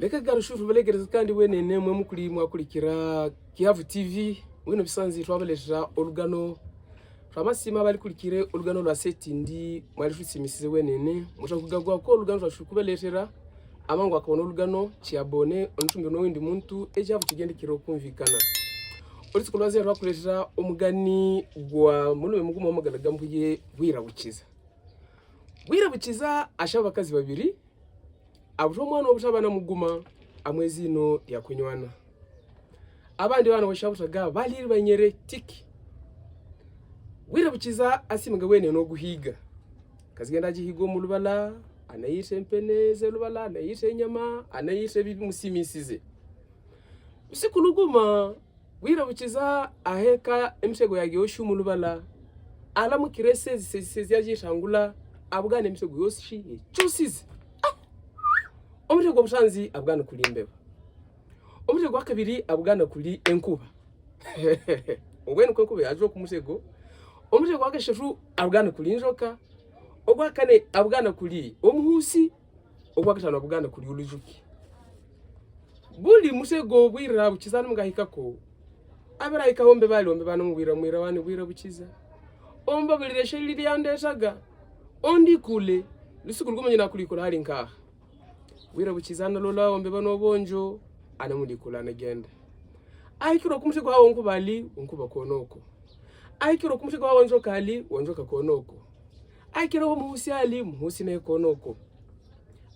Leka garushufu balegereza kandi wenene mwe mukuri mwakurikira Kihavu TV wino bisanzi twabalesha olugano twamasima bali kurikire olugano lwa setindi mwali fusimisize wenene mushakugagwa ko olugano twashukubeleshera amangu akabona olugano chiabone ontumbe no windi muntu ejavu kigendekiro kumvikana Polisi kulwaze twakuleshera omugani gwa munume muguma omugalaga mbuye Bwirabukiza ashaba bakazi babiri abuto mwana obutabana muguma amwezi no yakunywana abandi bana bashabutaga baliri banyere tiki Bwirabukiza asimaga wene no guhiga kazigenda gihigo mu lubala anayise mpeneze lubala anayise nyama anayise bibi musimisize usiku luguma Bwirabukiza aheka emisego yage oshumu lubala alamu kirese sezi yajishangula abugane emisego yoshi chusize Omutego gwa busanzi abugana kuli imbeba. Omutego gwa kabiri abugana kuli enkuba. Obwene ko enkuba yaje okumusego. Omutego gwa gashatu abugana kuli injoka. Ogwa kane abugana kuli omuhusi. Ogwa gatano abugana kuli ulujuki. Buli musego Bwirabukiza n'mugahikako. Abarayika hombe bali hombe bana mubwira mwira wani Bwirabukiza. Omba bulire sheli yandesaga. Ondi kule lusiku lugumanye nakulikula hali nkaha. Bwirabukiza lola ombe bano bonjo anamudikula nagenda aikiro kumutego hawo nkubali unkuba konoko aikiro kumutego hawo njoka ali wonjoka konoko aikiro muhusi ali muhusi ne konoko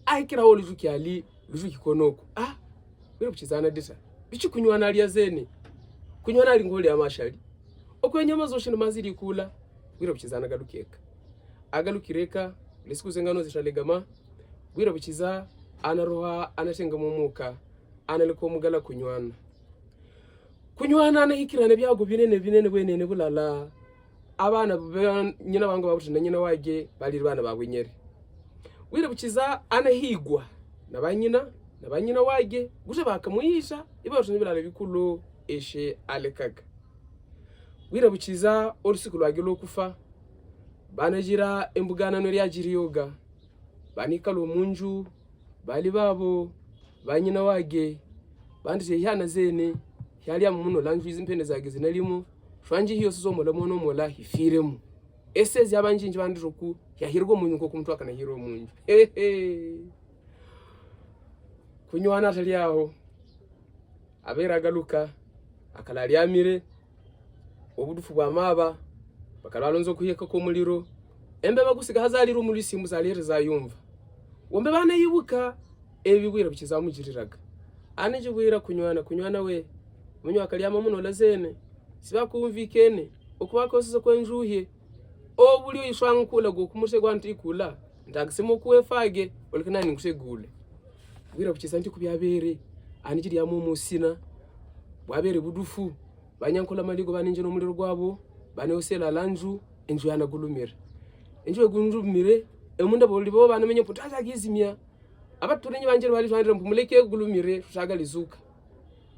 aikiro hawo lujuki ali lujuki konoko Bwirabukiza dita bichi kunywana ali yazene kunywana ali ngoli amashali okwenyama zoshino maziri kula Bwirabukiza agalukireka lesiku zengano zishalegama Bwirabukiza anaroha anatenga mumuka analiko mugala kunywana anahikirana byago binene bwenene bulala abana nyina banga babutinda nyina wage bali bana babwenyere Bwirabukiza anahigwa nabanyina wage gute bakamuyisha ibatunye bilala bikulu eshe alekaga Bwirabukiza orusiku lwage lokufa banajira embugana no lyajiriyoga banikalo munju bali babo banyina wage bandise yana zene yali amuno lanju izimpende zage zinalimo shwanji hiyo sozo mola mono mola hifiremu esezi abanjinje bandiroku yahirgo munyu ko kumtu akana hiro munyu kunywana tali aho abera galuka akalali amire obudufu bwa maba bakalwalonzo kuyeka ko muliro embe bagusiga hazaliro mulisi muzalire zayumva Wombe bana yibuka ebi Bwirabukiza mujiriraga anije bwira kunywana we munyo akalyama muno lazene sibakumvikene okubakosise kwenjuhye obuli yishwankula gokumuse kwantikula ndagisemo kuwefage olikanani ngusegule Bwirabukiza ndi kubyabere anije yamu musina bwabere budufu banyankola maligo baninje no muliro gwabo baneosela lanju enju yanagulumira enju egundumire emunda boli bo bana menye putaza gizimya abaturenye banje bali twandira mpumuleke gulumire tushaga lizuka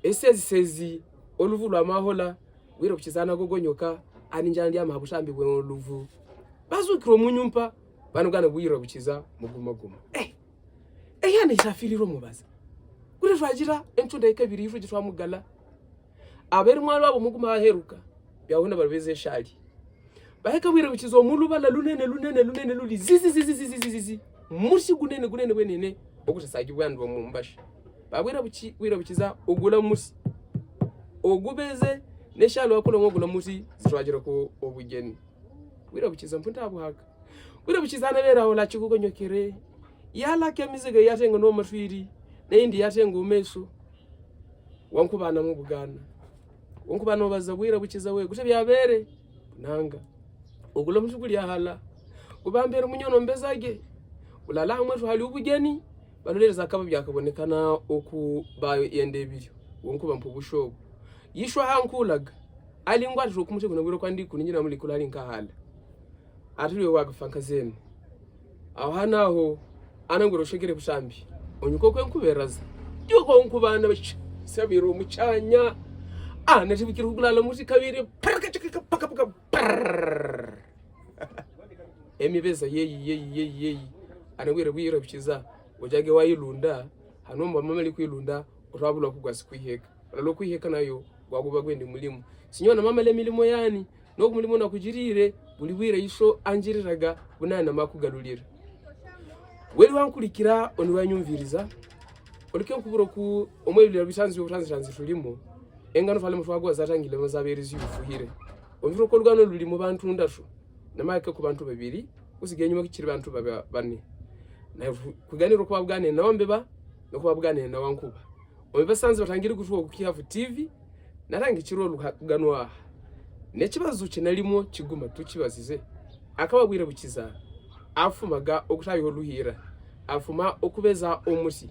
esezi oluvu lwa mahola Bwirabukiza gogonyoka aninja ndi amabushambi bwe oluvu bazukiro munyumpa banugana Bwirabukiza muguma yana isafiriro mubaza kuri twagira entunda ikabiri ifu gitwa mugala aberi mwalo abo muguma aheruka byahunda barabeze shali baheka Bwirabukiza omulubala lunene luli zizi musi gunene wenene okutasagi bwandu mumbasha Bwirabukiza ogula musi ogubeze neshalo wakulo ngogula musi zitwagira ko obugeni Bwirabukiza mpunta abuhaka Bwirabukiza nabera ola chikugonyokere yala kemiziga yatenga no mafiri neindi yatenga umeso wankubana mu Buganda wankubana baza Bwirabukiza we gute byabere nanga ogula mshuguli ya hala kubambera munyono mbezage ulala mwetu hali ubugeni baloleza akaba byakabonekana oku bayo yende ebiryo wonkuba mpubushobo yishwa hankulaga ali ngwati okumutego nabwiro kwandi kuninjira muri kulali nkahala aturiwe wagafanka zene aho hanaho anangoro shegere bushambi onyuko kwenkuberaza yuko nkubana sabiro mucyanya natibikira kulala musi kabiri paka emibeza yeyi anabwira Bwirabukiza ojage wayilunda hanomba mamali kwilunda otwabula kugwasi kwiheka lalo kwiheka nayo gwaguba gwende mulimo sinyona mamale milimo yani no mulimo nakujirire bulibwire isho anjiriraga bunana makugalulira weli wankulikira oni wanyumviriza olike nkuburo ku omwebulira bisanzwe ubutanziranzi tulimo engano fale mutwagwa zatangile mazaberizi ufuhire omviro ko lugano luli mu bantu ndasho namake ku bantu babiri usigenyuma kikiri bantu bane na kuganira ko babugane na ombeba no ko babugane na wankuba ombe sanze batangire kutuwa ku Kihavu TV narangi kiro luganwa nekibazo kinalimo kiguma tukibazize akababwire bukiza afumaga okutayo luhira afuma okubeza omusi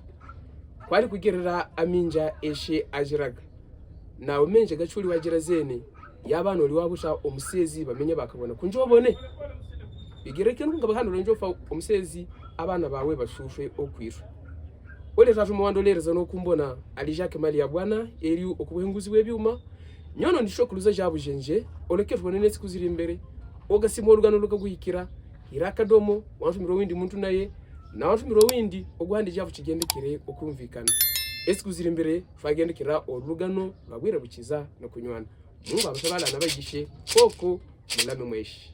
kwari kugerera aminja eshe ajiraga na umenje gacuri wagira zene yabana oli wabusha omusezi bamenye bakabona kunjobone bigereke nunga bahanura njofa omusezi abana bawe bashushwe okwishwe ole tatu mwandolereza no kumbona ali Jacques Mali ya bwana eri okubuhenguzi webyuma nyono ndishokuluza jabujenje oleke tubone nesi kuzira imbere ogasimo olugano lukaguhikira irakadomo wantumiro windi muntu naye na wantumiro windi ogwandi javu kigendekere okumvikana esi kuzira imbere twagendekera olugano lwabwira bukiza no kunywana mungu abashabala nabagishe koko mulame mweshi